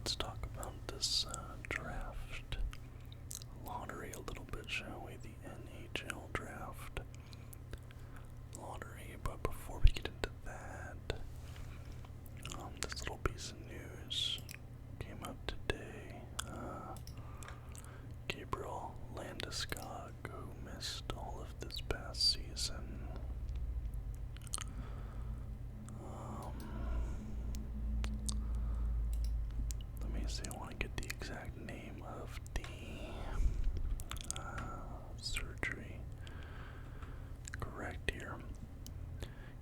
let's talk about this draft lottery a little bit, shall we? The NHL draft lottery. But before we get into that, this little piece of news came up today. Gabriel Landeskog, who missed all of this past season, let me see, I want to get the exact name of the surgery correct here.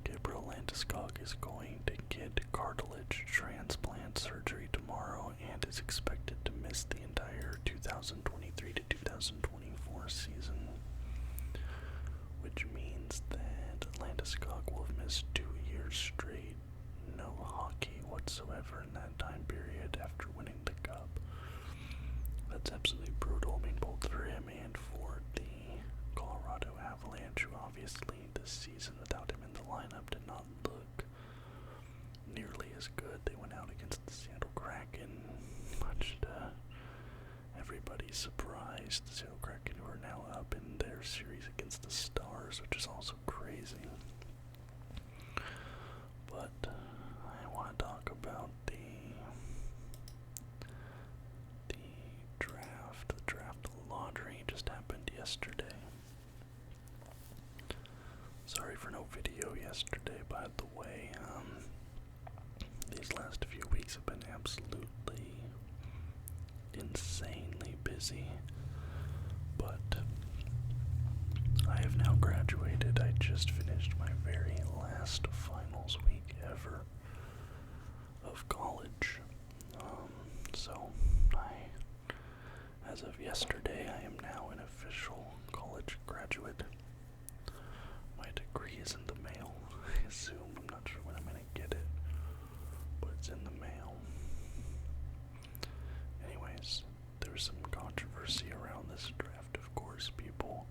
Gabriel Landeskog is going to get cartilage transplant surgery tomorrow and is expected to miss the entire 2023 to 2024 season, which means that Landeskog will have missed 2 years straight, no hockey whatsoever in that time period after winning the cup. That's absolutely brutal, I mean, both for him and for the Colorado Avalanche, who obviously this season without him in the lineup did not look nearly as good. They went out against the Seattle Kraken, much to everybody's surprise. The Seattle Kraken, who are now up in their series against the Stars, which is also crazy. But I want to talk about the draft. The draft lottery just happened yesterday. Sorry for no video yesterday, by the way. These last few weeks have been absolutely insanely busy, but I have now graduated. I just finished my very last finals week ever of college. So as of yesterday, I am now an official college graduate. My degree is in the mail, I assume. I'm not sure when I'm going to get it, but it's in the mail. Anyways, there's some controversy around this draft, of course, people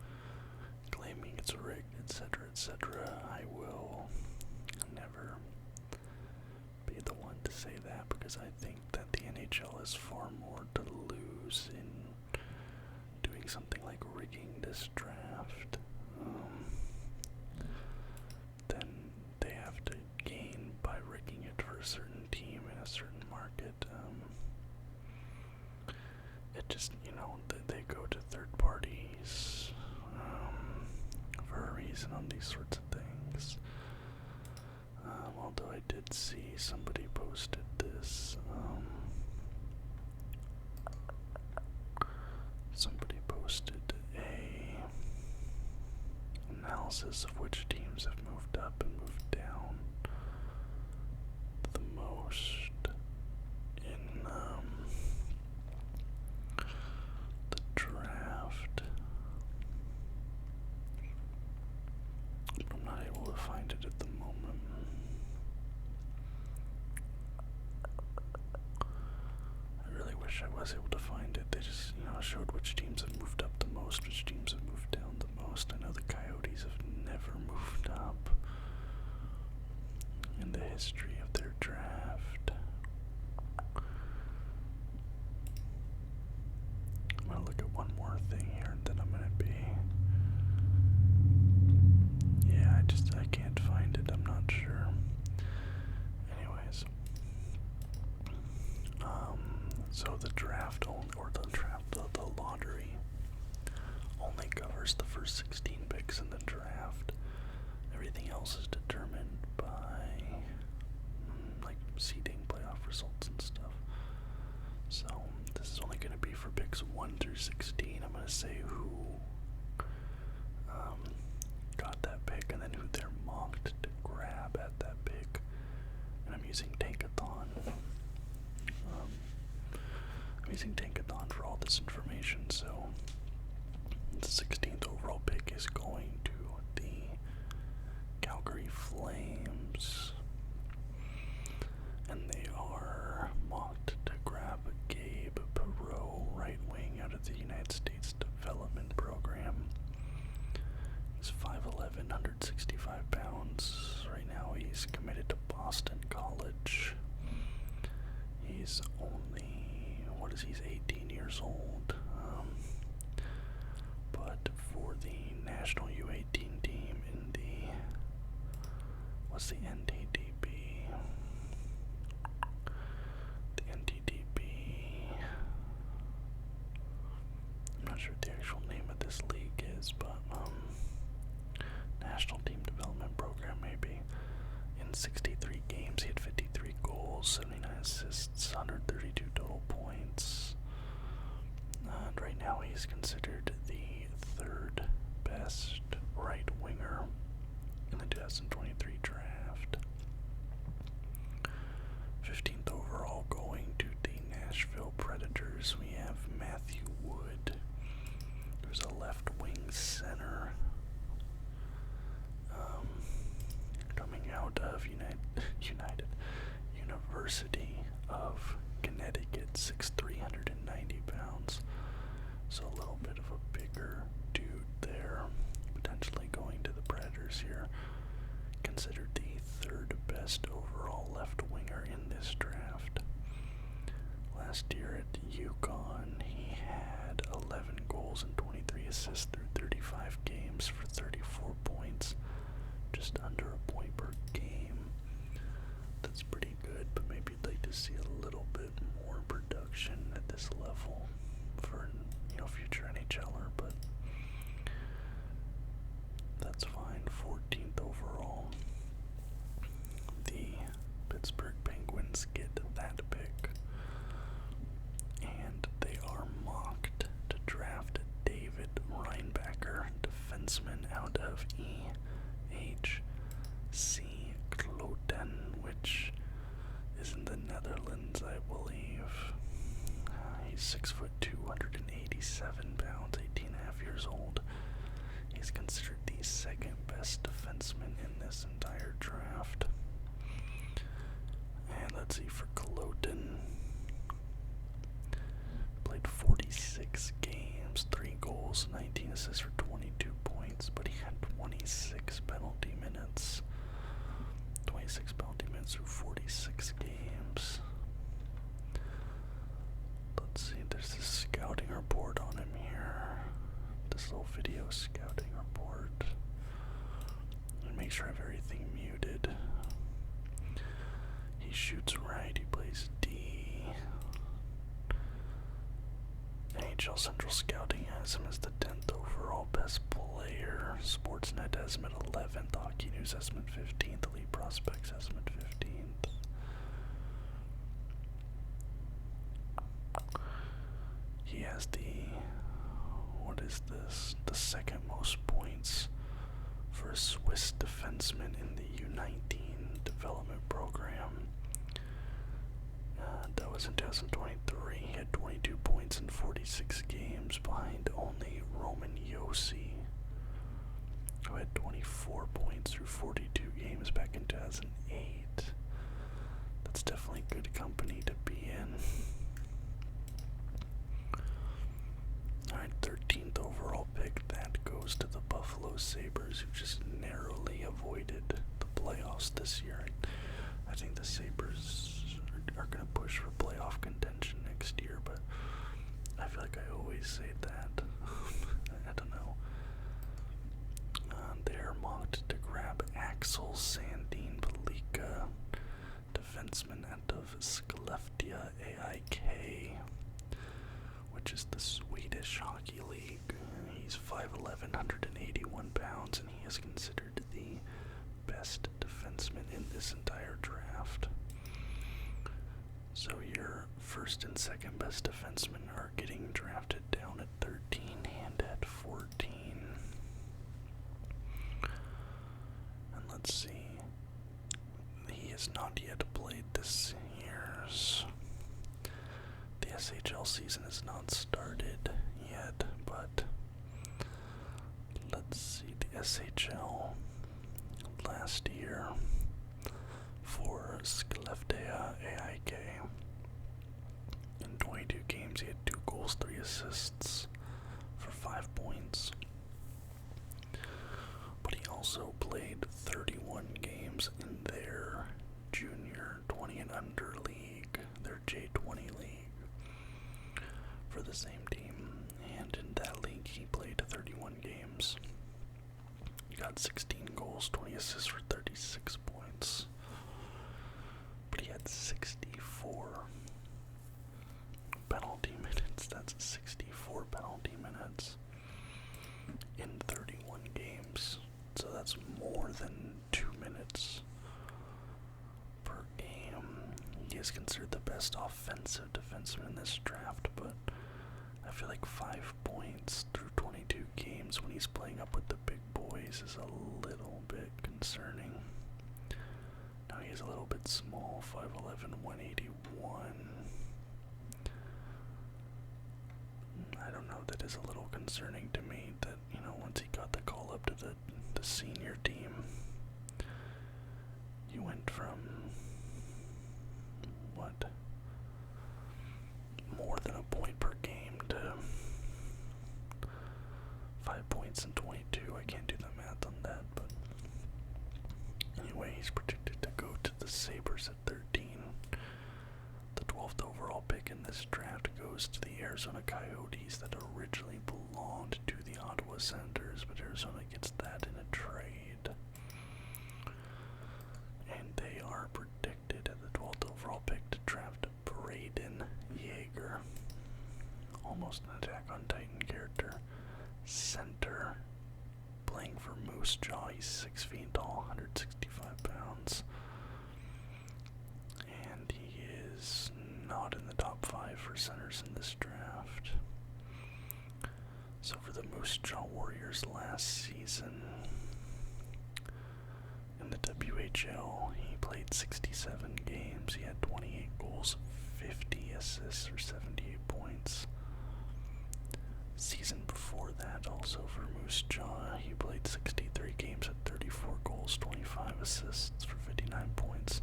claiming it's rigged, etc., etc. I will never be the one to say that, because I think that the NHL has far more to lose in doing something like rigging this draft than they have to gain by rigging it for a certain team in a certain market. It just, they go to third parties for a reason on these sorts of things. Although I did see somebody posted this. Somebody posted a analysis of which teams have moved up and moved down the most in the draft. I'm not able to find it at the moment. I really wish I was able to find it. They just, showed which teams have moved up the most, which teams have moved down the most. I know the Coyotes have never moved up in the history of their draft. I'm gonna look at one more thing here, and then I'm gonna be... Yeah, I can't find it. I'm not sure. Anyways. So the draft, the lottery only covers the first 16 picks in the draft. Everything else is determined by, seeding, playoff results and stuff. So this is only going to be for picks 1 through 16. I'm going to say who got that pick and then who they're mocked to grab at that pick. And I'm using Tankathon. I'm using Tankathon for all this information. So the 16th overall pick is going to the Calgary Flames, and they are mocked to grab Gabe Perreault, right wing, out of the United States Development Program. He's 5'11", 165 pounds. Right now he's committed to Boston College. He's only what is he's 18 years old. But for the national U18 team in the, what's the NTDB? The NTDB, I'm not sure what the actual name of this league is, but National Team Development Program maybe. In 63 games, he had 53 goals, 79 assists, 132 total points. And right now he's considered the third best right winger in the 2023 draft. 15th overall going to the Nashville Predators. We have Matthew Wood, who's a left wing center. Coming out of University of Connecticut, 6'3", 190 pounds. So a little bit of a bigger dude there, potentially going to the Predators here. Considered the third best overall left winger in this draft. Last year at UConn, he had 11 goals and 23 assists through 35 games for 34 points. Just under a point per game. That's pretty good, but maybe you'd like to see a little bit more production at this level for, future NHLer, but that's fine. 14th overall. The Pittsburgh Penguins get that pick, and they are mocked to draft David Reinbacher, defenseman out of EHC Kloten, which is in the Netherlands, I believe. He's 6'2", 287 pounds, 18 and a half years old. He's considered the second best defenseman in this entire draft. And let's see, for Kloten, played 46 games, 3 goals, 19 assists for 22 points, but he had 26 penalty minutes. 26 penalty minutes through 46 games. Let's see, there's this scouting report on him here. This little video scouting report. Let me make sure I have everything muted. He shoots right, he plays D. NHL Central Scouting has him as the 10th overall best player. Sportsnet has him at 11th. Hockey News has him at 15th. Elite Prospects has him at 15th. He has the second most points for a Swiss defenseman in the U19 development program. That was in 2023. He had 22 points in 46 games, behind only Roman Josi, who had 24 points through 42 games back in 2008. That's definitely good company to be in. Alright, 13th overall pick, that goes to the Buffalo Sabres, who just narrowly avoided the playoffs this year. I think the Sabres are going to push for playoff contention next year, but I feel like I always say that. I don't know. They're mocked to grab Axel Sandin Pelika, defenseman out of Skellefteå AIK, which is the Swedish Hockey League. He's 5'11", 181 pounds, and he is considered the best defenseman in this entire draft. So your first and second best defensemen are getting drafted down at 13 and at 14. And let's see. He has not yet played this year's. The SHL season has not started yet, but let's see. The SHL last year for Skellefteå AIK. In 22 games, he had 2 goals, 3 assists for 5 points. But he also played 31 games in their junior 20 and under league, their J20 league. got 16 goals, 20 assists for 36 points. But he had 64 penalty minutes. That's 64 penalty minutes in 31 games. So that's more than 2 minutes per game. He is considered the best offensive defenseman in this draft, but I feel like 5 points through 22 games when he's playing up with the big boys is a little bit concerning. Now he's a little bit small, 5'11", 181. I don't know, that is a little concerning to me that, once he got the call up to the senior team, he went from, more than a point per game to 5 points in 22. I can't do the math on that, but anyway, he's predicted to go to the Sabres at 13. The 12th overall pick in this draft goes to the Arizona Coyotes that originally belonged to the Ottawa Senators, but Arizona gets that in a trade. And they are predicted at the 12th overall pick to draft Braden Yeager. Almost an Attack on Titan character. Center. Playing for Moose Jaw. He's 6 feet tall, 165 pounds. And he is not in the top 5 for centers in this draft. So for the Moose Jaw Warriors last season, in the WHL, he played 67 games. He had 28 goals, 50 assists, or 78 points. Season before that, also for Moose Jaw, he played 63 games at 34 goals, 25 assists for 59 points.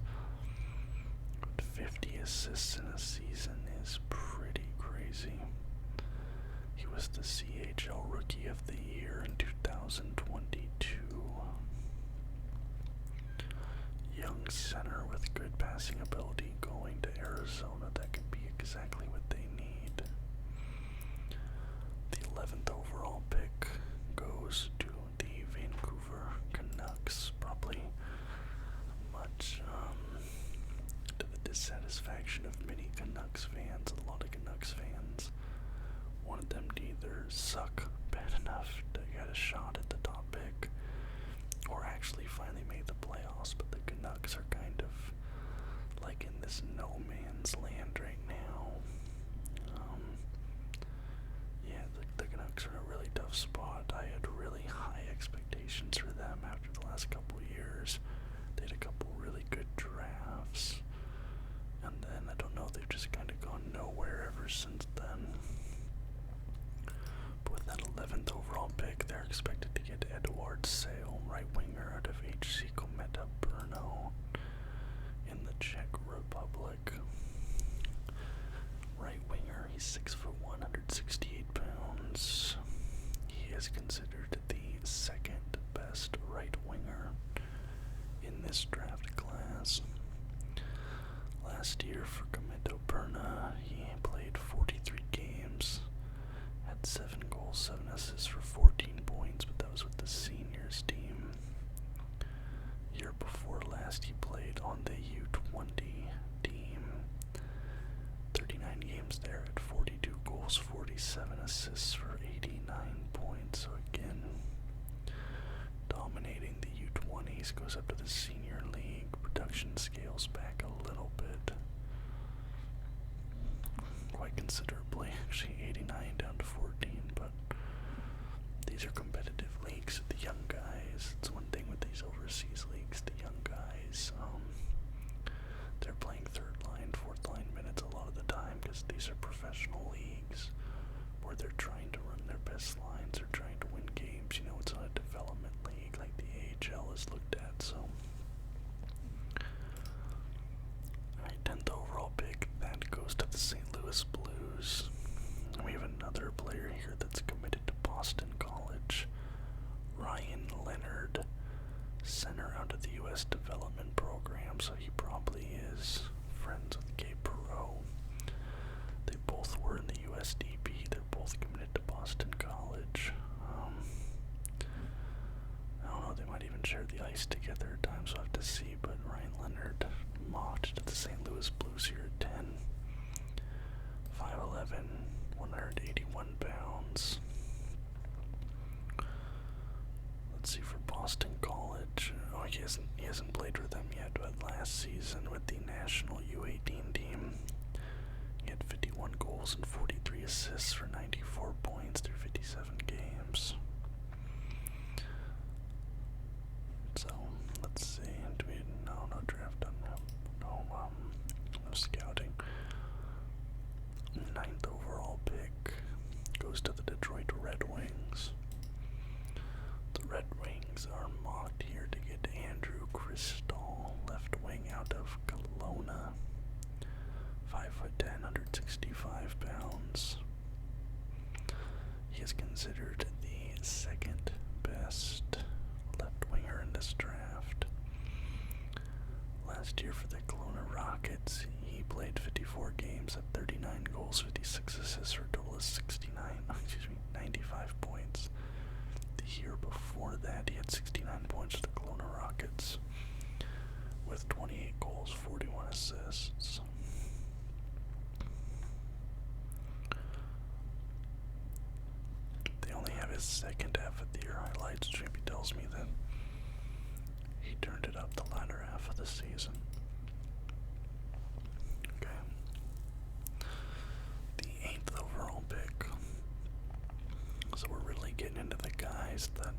50 assists in a season is pretty crazy. He was the CHL Rookie of the Year in 2022. Young center with good passing ability going to Arizona. That could be exactly what they need. The 11th overall pick goes to the Vancouver Canucks. Probably much to the dissatisfaction of many Canucks fans. A lot of Canucks fans wanted them to either suck bad enough to get a shot at the top pick or actually finally made the playoffs, but the Canucks are kind of like in this no man's land right now. The Canucks are in a really tough spot. I had really high expectations for them after the last couple years. They had a couple really good drafts, and then I don't know, they've just kind of gone nowhere ever since then. But with that 11th overall pick, they're expected to get Eduard Sale, right winger out of HC Kometa Brno in the Czech Republic. Right winger, he's 6'1", 168 pounds. He is considered the second best right winger in this draft class. Last year for Kometa Brno, he played 43 games, had 7 goals, 7 assists for 14 points, but that was with the seniors team. Year before last, he played on the U20 team. 39 games there at 42 goals, 47 assists for 89 points. So again, dominating the U20s, goes up to the senior league. Production scales back a little bit. Quite considerably, actually 89 down to 14, but these are competitive leagues. The young guys, it's one thing with these overseas leagues, the young guys, they're playing third line, fourth line minutes a lot of the time because these are professional leagues where they're trying to run their best lines, they're trying to win games. It's not a development league like the AHL is looked at, so. Alright, 10th overall pick, that goes to the St. Louis Blues. And we have another player here that's committed to Boston College. Ryan Leonard, center out of the U.S. Development Program, so he probably is friends with Gabe Perreault. They both were in the USDP. They're both committed to Boston College. I don't know, they share the ice together at times, we'll have to see, but Ryan Leonard mocked to the St. Louis Blues here at 10. 5'11", 181 pounds. Let's see for Boston College. Oh, he hasn't played with them yet, but last season with the national U18 team, he had 51 goals and 43 assists for 94 points through 57 games. So, let's see. Do we, no draft done. No scouting. 9th overall pick goes to the Detroit Red Wings. The Red Wings are mocked here to get Andrew Cristall, left wing out of Kelowna. 5'10", 165 pounds. He is considered the second best left winger in this draft. Last year for the Kelowna Rockets, he played 54 games at 39 goals, 56 assists for a total of 95 points. The year before that, he had 69 points for the Kelowna Rockets, with 28 goals, 41 assists. They only have his second half of the year highlights. Jamie tells me that he turned it up the latter half of the season. Okay. The 8th overall pick. So we're really getting into the guys that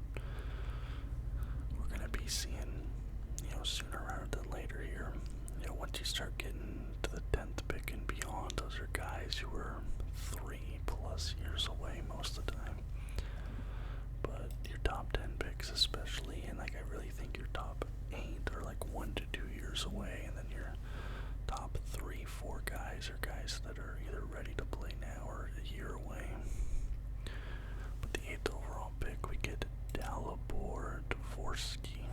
we're going to be seeing, sooner rather than later here. Once you start getting to the 10th pick and beyond, those are guys who are 3+ years away most of the time. But your top 10 picks especially, and I really think your top 8 are 1 to 2 years away, and then your top 3-4 guys are guys that are either ready to play now or a year away. But the 8th overall pick, we get Dalibor Dvorsky,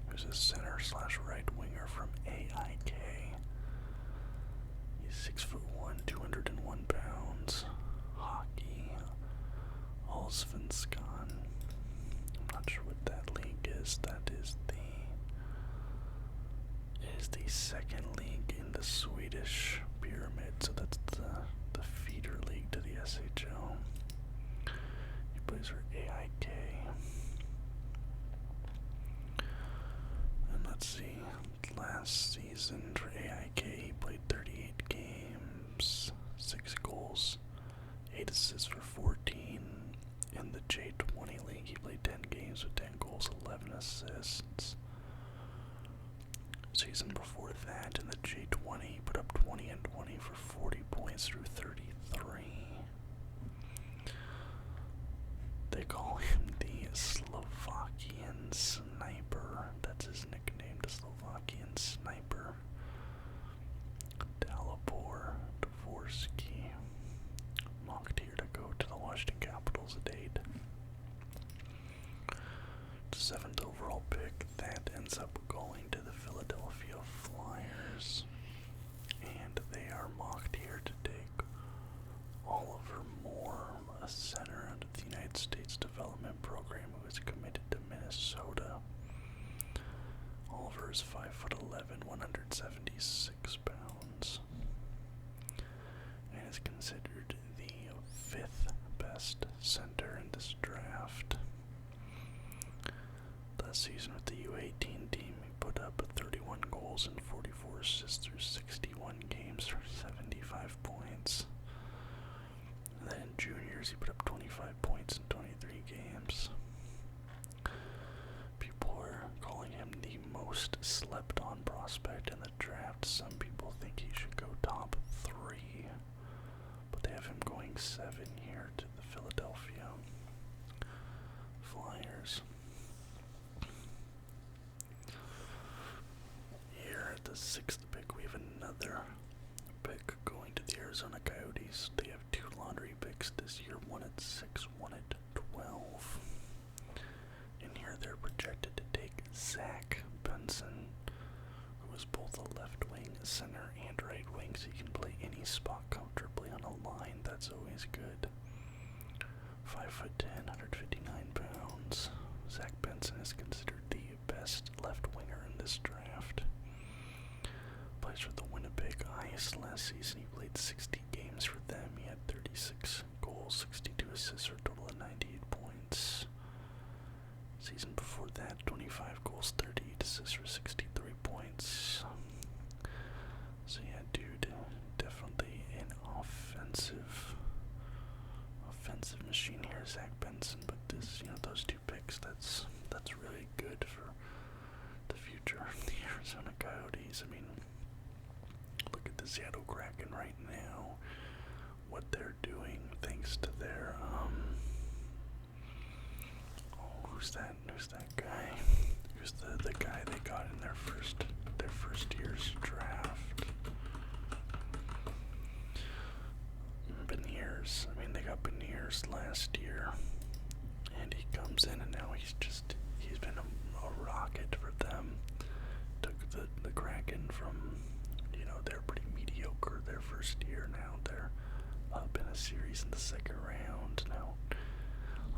who's a center/right winger from AIK. He's 6'1", 201 pounds. Hockey, Allsvenskan. I'm not sure what that league is. That is the second league in the Swedish pyramid, so that's the feeder league to the SHL. He plays for AIK. And let's see, last season for AIK he played 38 games, 6 goals, 8 assists for 14. In the J20 league he played 10 games with 10 goals, 11 assists. Season before that in the J20 he put up 20 and 20 for 40 points through 33. They call him the Slovakian Sniper. That's his nickname, the Slovakian Sniper. Dalibor Dvorsky, mocked here to go to the Washington Capitals at 8. The 7th overall pick, that ends up going to the Philadelphia Flyers. And they are mocked here to take Oliver Moore, a center out of the United States Development Program who is committed to Minnesota. Oliver is 5'11", 176 pounds, and is considered the 5th best center in this draft. Last season with the U18 team, he put up 31 goals and 44 assists through 61 games for 75 points. And then in juniors, he put up 25 points in 23 games. People are calling him the most slept-on prospect in the draft. Some people think he should go top 3, but they have him going 7 here to the Philadelphia Flyers. Here at the 6th pick, we have another pick going to the Arizona Coyotes. They have 2 lottery picks this year, one at 6, one at 12. And here they're projected to take Zach Benson, who is both a left wing, center, and right wing, so he can play any spot comfortably on a line. That's always good. 5'10", 159 pounds. Zach Benson is considered the best left winger in this draft. Plays for the Winnipeg Ice. Last season he played 60 games for them. He had 36 goals, 62 assists for a total of 98 points. Season before that, 25 goals, 38 assists for 63 points. So yeah, dude, definitely an offensive machine here, Zach Benson. But this, those two picks, that's really good for the future of the Arizona Coyotes. I mean, look at the Seattle Kraken right now, what they're doing thanks to their who's that guy? Who's the guy they got in their first year's draft? Beniers. I mean, they got Beniers last year, and he comes in, and now he's been a rocket for them. Took the Kraken from, they're pretty mediocre their first year. Now they're up in a series in the second round. Now,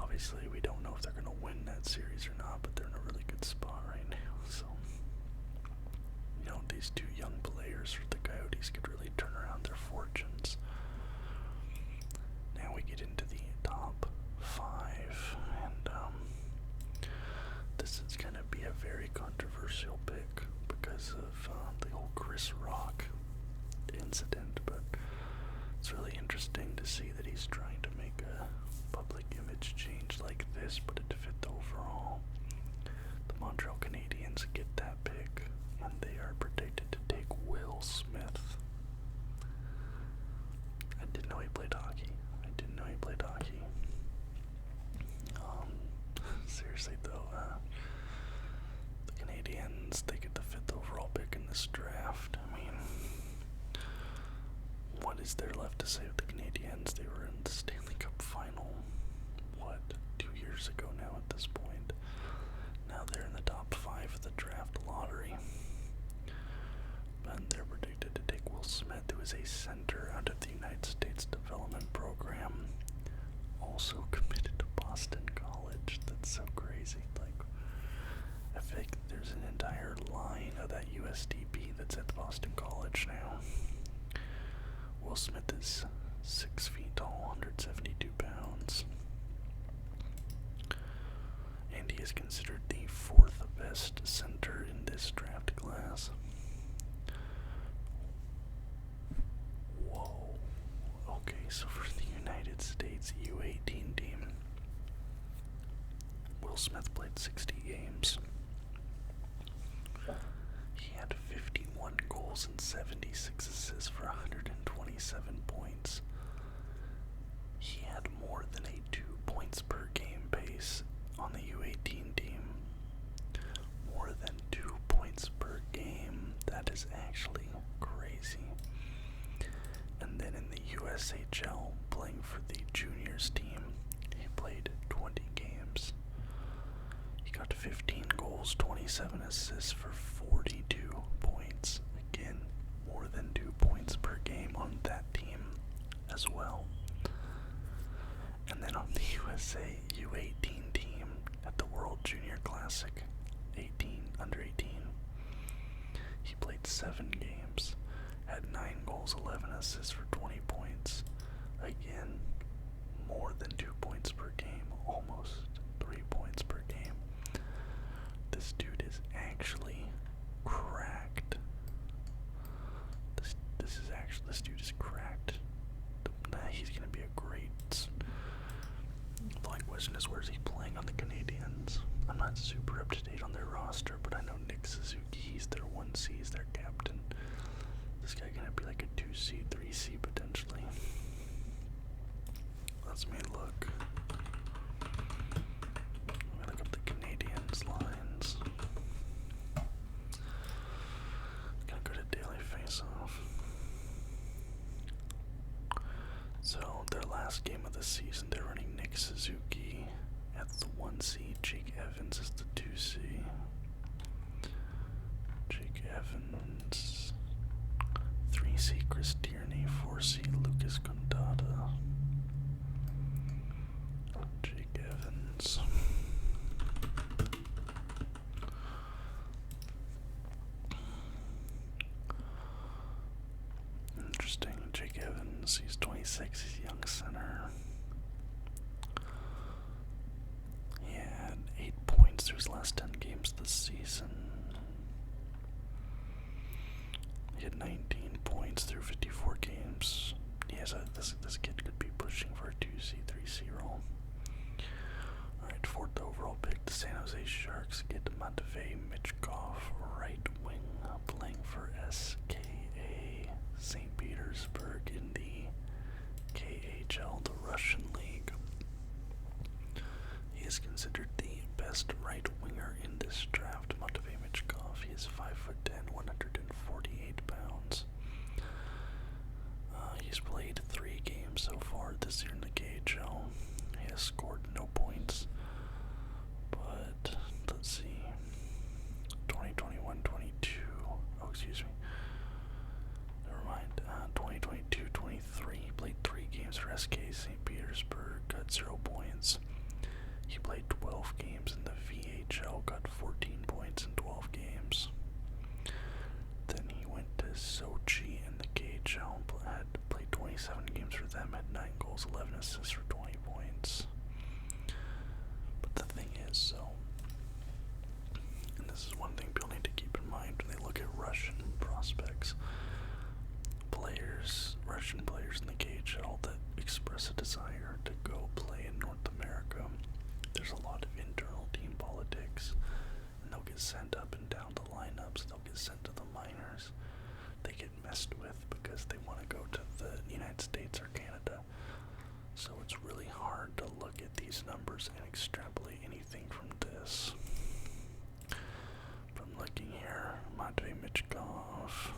obviously, we don't know if they're going to win that series or not, but they're in a really good spot right now. So, these two young players for the Coyotes could really turn around their fortunes. Now we get into the top 5, and this is going to be a very controversial pick because of the whole Chris Rock incident, but it's really interesting to see that he's trying to make a public image change like this, but it to fit the overall. The Montreal Canadiens get that pick, and they are predicted to take Will Smith. I didn't know he played hockey. Seriously though, the Canadiens, they get the 5th overall pick in this draft. I mean, what is there left to say with the Canadiens? They were in the Stanley Cup final, 2 years ago now at this point. Now they're in the top 5 of the draft lottery. And they're predicted to take Will Smith, who is a center out of the United States Development Program, also committed to Boston College. That's so crazy. Like, I think there's an entire line of that USDB that's at Boston College now. Will Smith is 6 feet tall, 172 pounds. And he is considered the 4th best center in this draft class. Whoa. Okay, so for the United States U18 team, Will Smith played 60 games. He had 51 goals and 76 assists for 127 points. He had more than a 2 points per game pace on the U18 team. More than 2 points per game. That is actually crazy. And then in the USHL, playing for the juniors team, he played 20 games. He got 15 goals, 27 assists for 42 points. Again, more than 2 points per game on that team as well. And then on the USA U18 team at the World Junior Classic, under 18, he played 7 games, had 9 goals, 11 assists for 20 points. Again, more than 2 points per game, almost 3 points per game. This dude is actually cracked. This dude is cracked. He's gonna be a great. The only question is, where's he playing on the Canadiens? I'm not super up to date on their roster, but I know Nick Suzuki, he's their 1C, he's their captain. This guy gonna be like a 2C, 3C potentially. Let's look. Let me look up the Canadiens lines. Gonna go to Daily Faceoff. So their last game of the season, they're running Nick Suzuki at the 1C, Jake Evans is the 2C. Jake Evans, 3C Chris Tierney, 4C Lucas Condada. Jake Evans. Evans, he's 26, he's a young center. He had 8 points through his last 10 games this season. He had 19 points through 54 games. This kid could be pushing for a 2C, 3C role. Alright, 4th overall pick, the San Jose Sharks get Matvei Michkov, right wing, playing for SKA St. Petersburg in the KHL, the Russian league. He is considered the best right winger in this draft. Matvei Michkov, he is 5'10", 148 pounds. He's played 3 games so far this year in the KHL. He has scored no points, but let's see, 2021-22, oh excuse me, never mind, 2022-23, he played 3 games for SK St. Petersburg, got 0 points. He played 12 games in the VHL, got 14 points in 12 games. Then he went to Sochi in the KHL, had played 27 games for them, had 9 goals, 11 assists for 20 points. But the thing is, and this is one thing people need to keep in mind when they look at Russian prospects, Russian players in the KHL that express a desire to go play in North America, there's a lot of internal team politics, and they'll get sent up and down the lineups, they'll get sent to the minors, they get messed with because they want to go to the United States or Canada. So it's really hard to look at these numbers and extrapolate anything from this. From looking here, Matvei Michkov.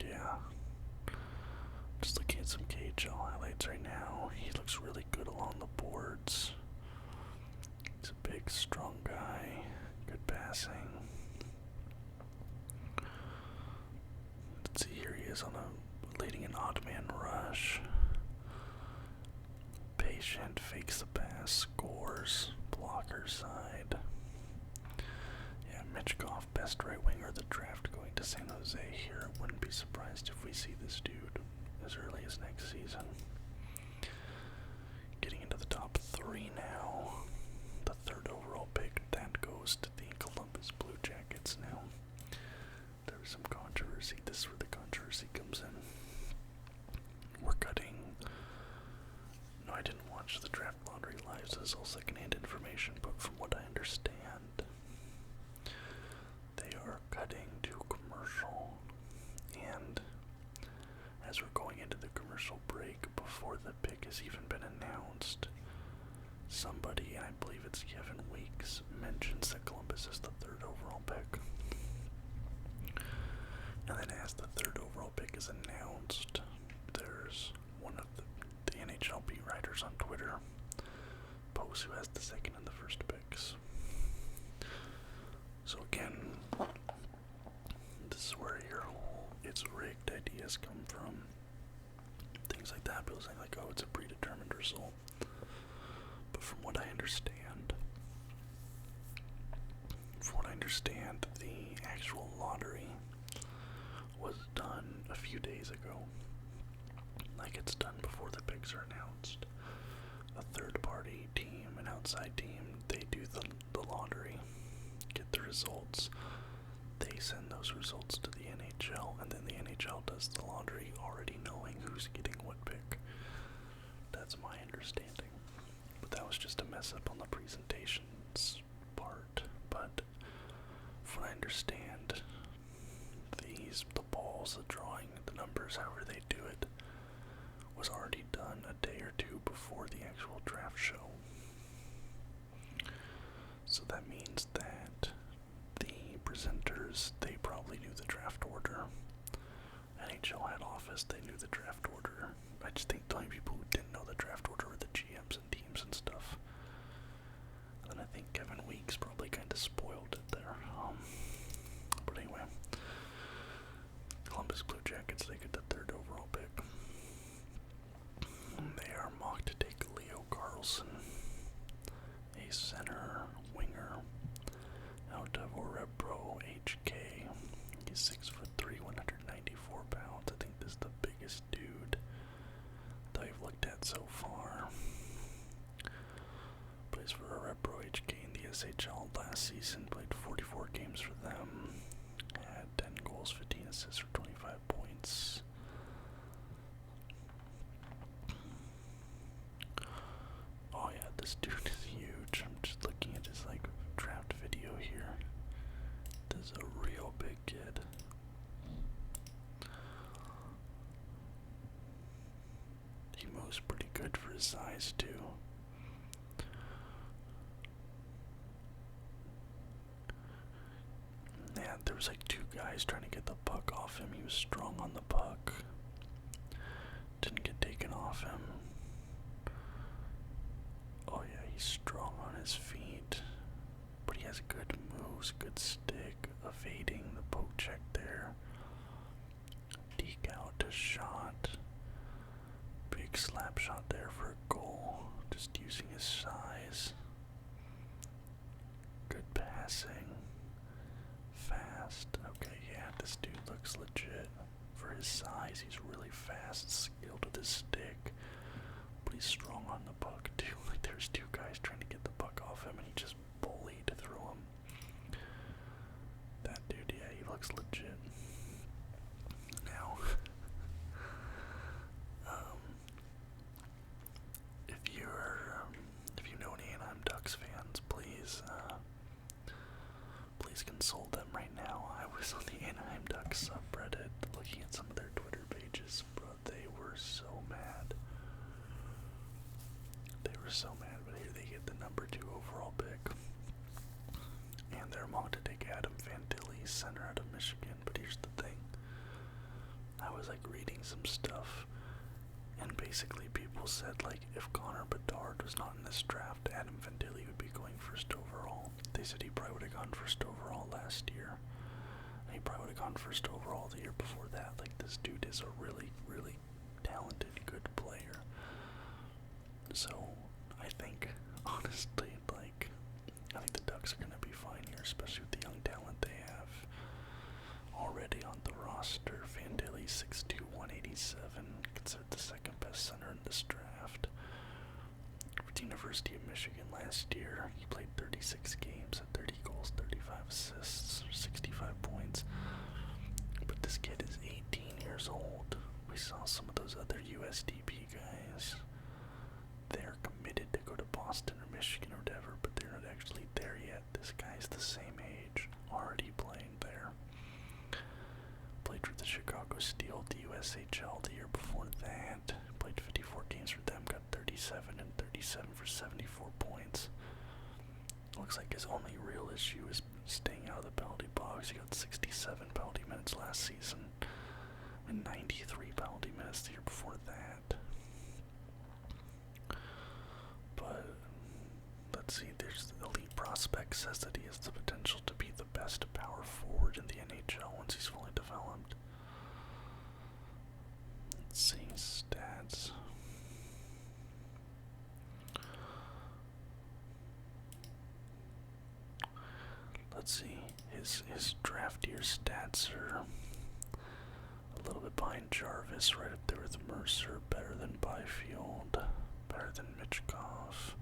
Yeah. Just looking at some KHL highlights right now. He looks really good along the boards. He's a big, strong guy. Good passing. Let's see, here he is leading an odd man rush. Patient, fakes the pass, scores, blocker side. Yeah, Michkov, best right winger of the draft going to San Jose here. Wouldn't be surprised if we see this dude as early as next season. Getting into the top 3 now. The 3rd overall pick, that goes to the Columbus Blue Jackets now. There was some controversy. This is where the controversy comes in. We're cutting. No, I didn't watch the draft lottery live, so this is all secondhand information, but from what I understand, they are cutting to commercial. And as we're going into the commercial break, before the pick has even been announced, somebody, and I believe it's Kevin Weeks, mentions that Columbus is the 3rd overall pick. And then as the 3rd overall pick is announced, there's one of the NHL beat writers on Twitter posts who has the 2nd and the 1st picks. So again, this is where your whole "it's rigged" ideas come from. Things like that, people saying like, oh, it's a predetermined result. But from what I understand, the actual lottery was done a few days ago. Like, it's done before the picks are announced. A third-party team, an outside team, they do the lottery, get the results. They send those results to the NHL, and then the NHL does the lottery already knowing who's getting what pick. That's my understanding. But that was just a mess up on the presentations part. But from what I understand, the balls, the drawing, the numbers, however they do it, was already done a day or two before the actual draft show. So that means that the presenters, they probably knew the draft order. NHL head office, they knew the draft order. I just think the only people who didn't know the draft order were the GMs and teams and stuff. And then I think Kevin Weeks probably kind of spoiled it there. But anyway, Columbus Blue Jackets, they get the 3rd overall pick. They are mocked to take Leo Carlson, a center winger out of Orebro HK. He's looks pretty good for his size, too. Yeah, there was like two guys trying to get the puck off him. He was strong on the puck. Didn't get taken off him. Oh yeah, he's strong on his feet. But he has good moves, good stick, evading the poke check there. Deke out to shot. Big slap shot there for a goal. Just using his size. Good passing. Fast. Okay, yeah, this dude looks legit. For his size, he's really fast, skilled with his stick. But he's strong on the puck too. Like there's two guys trying to get the puck off him and he just bullied through him. That dude, yeah, he looks legit. Now, if you know any Anaheim Ducks fans, please console them right now. I was on the Anaheim Ducks subreddit looking at some of their Twitter pages, bro. They were so mad. They were so mad, but here they get the number 2 overall pick. And they're among to take Adam Fantilli, center out of Michigan. But here's the thing. I was like reading some stuff, and basically people said like if Connor Bedard was not in this draft, Adam Fantilli would be going first overall. They said he probably would have gone first overall last year. And he probably would have gone first overall the year before that. Like this dude is a really, really talented, good player. So I think honestly, like I think the Ducks are gonna be fine here, especially with the young talent they have already on the roster. Fantilli 6'2", 187, considered the second best center in this draft. For the University of Michigan last year, he played 36 games at 30 goals, 35 assists, 65 points. But this kid is 18 years old. We saw some of those other USDP guys. They're committed to go to Boston or Michigan or whatever, but they're not actually there yet. This guy's the same age, already playing there. Played for the Chicago Steel, the USHL the year before that. Played 54 games for them, got 37 and 37 for 74 points. Looks like his only real issue is staying out of the penalty box. He got 67 penalty minutes last season and 93 penalty minutes the year before that. But let's see, there's the elite prospect says that he has the potential to be the best power forward in the NHL once he's fully developed. Let's see, stats. Let's see, his draft year stats are a little bit behind Jarvis, right up there with Mercer, better than Byfield, better than Michkov,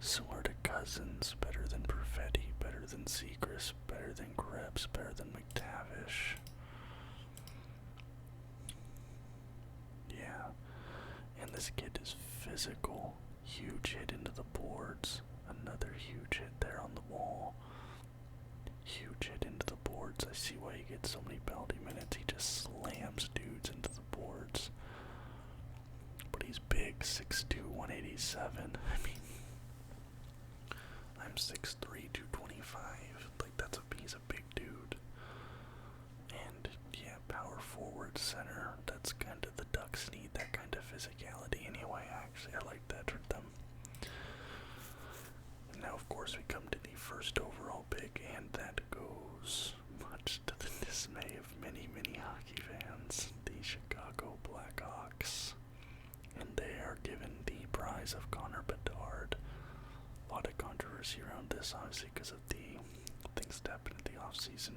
similar to Cousins, better than Perfetti, better than Zegras, better than Krebs, better than McTavish. Yeah, and this kid is physical, huge hit into the boards, another huge hit there on the wall. Huge hit into the boards. I see why he gets so many penalty minutes. He just slams dudes into the boards. But he's big, 6'2", 187. I mean, I'm 6'3", 225. Like, he's a big dude. And, yeah, power forward, center. That's kind of the Ducks need, that kind of physicality anyway. Actually, I like that for them. Now, of course, we come to the first overall pick, and that goes much to the dismay of many, many hockey fans, the Chicago Blackhawks. And they are given the prize of Connor Bedard. A lot of controversy around this, obviously, because of the things that happened in the offseason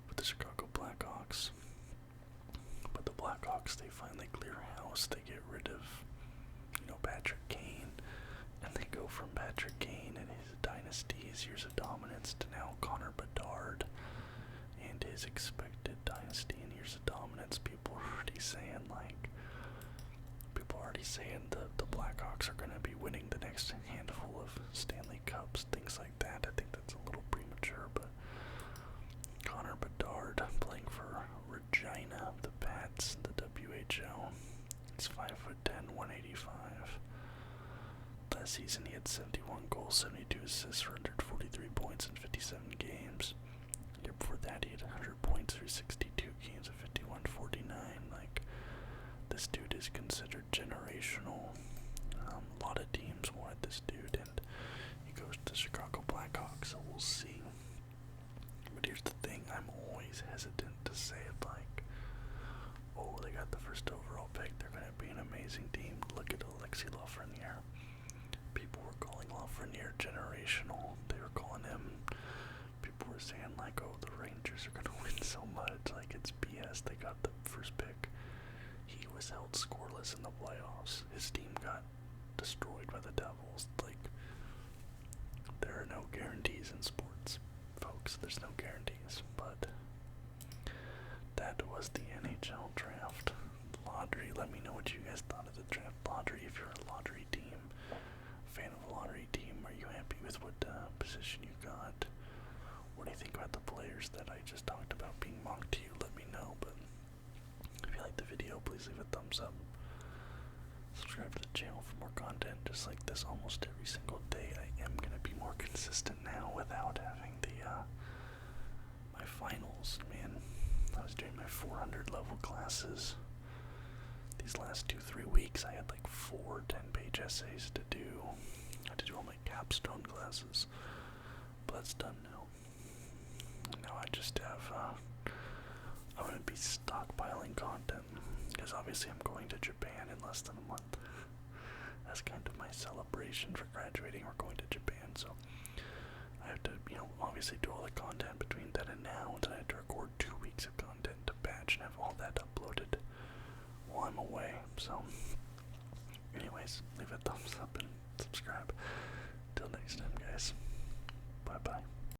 with the Chicago Blackhawks. But the Blackhawks, they finally clear house. They get rid of, Patrick Kane. And they go from Patrick Kane and his dynasty, his years of dominance, to now Connor Bedard and his expected dynasty and years of dominance. People are already saying, the Blackhawks are going to be winning the next handful of Stanley Cups, things like that. I think that's a little premature, but Connor Bedard playing for Regina, the Pats, the WHL. He's 5'10", Last season he had 71 goals, 72 assists for 143 points in 57 games. The year before that he had 100 points through 62 games at 51-49. Like, this dude is considered generational. A lot of teams wanted this dude, and he goes to the Chicago Blackhawks, so we'll see. But here's the thing, I'm always hesitant to say it like, oh, they got the first overall pick, they're going to be an amazing team. Look at Alexis Lafreniere. People were calling Lafreniere generational. They were calling him, people were saying like, oh, the Rangers are going to win so much. Like, it's BS. They got the first pick. He was held scoreless in the playoffs. His team got destroyed by the Devils. Like, there are no guarantees in sports, folks. There's no guarantees. But that was the NHL draft. Lottery. Let me know what you guys thought of the draft lottery. If you're a lottery team, fan of a lottery team, are you happy with what position you got? What do you think about the players that I just talked about being mocked to you? Let me know. But if you liked the video, please leave a thumbs up. Subscribe to the channel for more content just like this almost every single day. I am going to be more consistent now without having the my finals. Man, I was doing my 400 level classes. These last 2-3 weeks I had like 4 10-page essays to do. I had to do all my capstone classes. But that's done now. Now I just have, I'm going to be stockpiling content. Because obviously I'm going to Japan in less than a month. That's kind of my celebration for graduating. We're going to Japan, so I have to, obviously do all the content between then and now. And then I have to record 2 weeks of content to batch and have all that uploaded while I'm away. So, anyways, leave a thumbs up and subscribe. Till next time, guys. Bye-bye.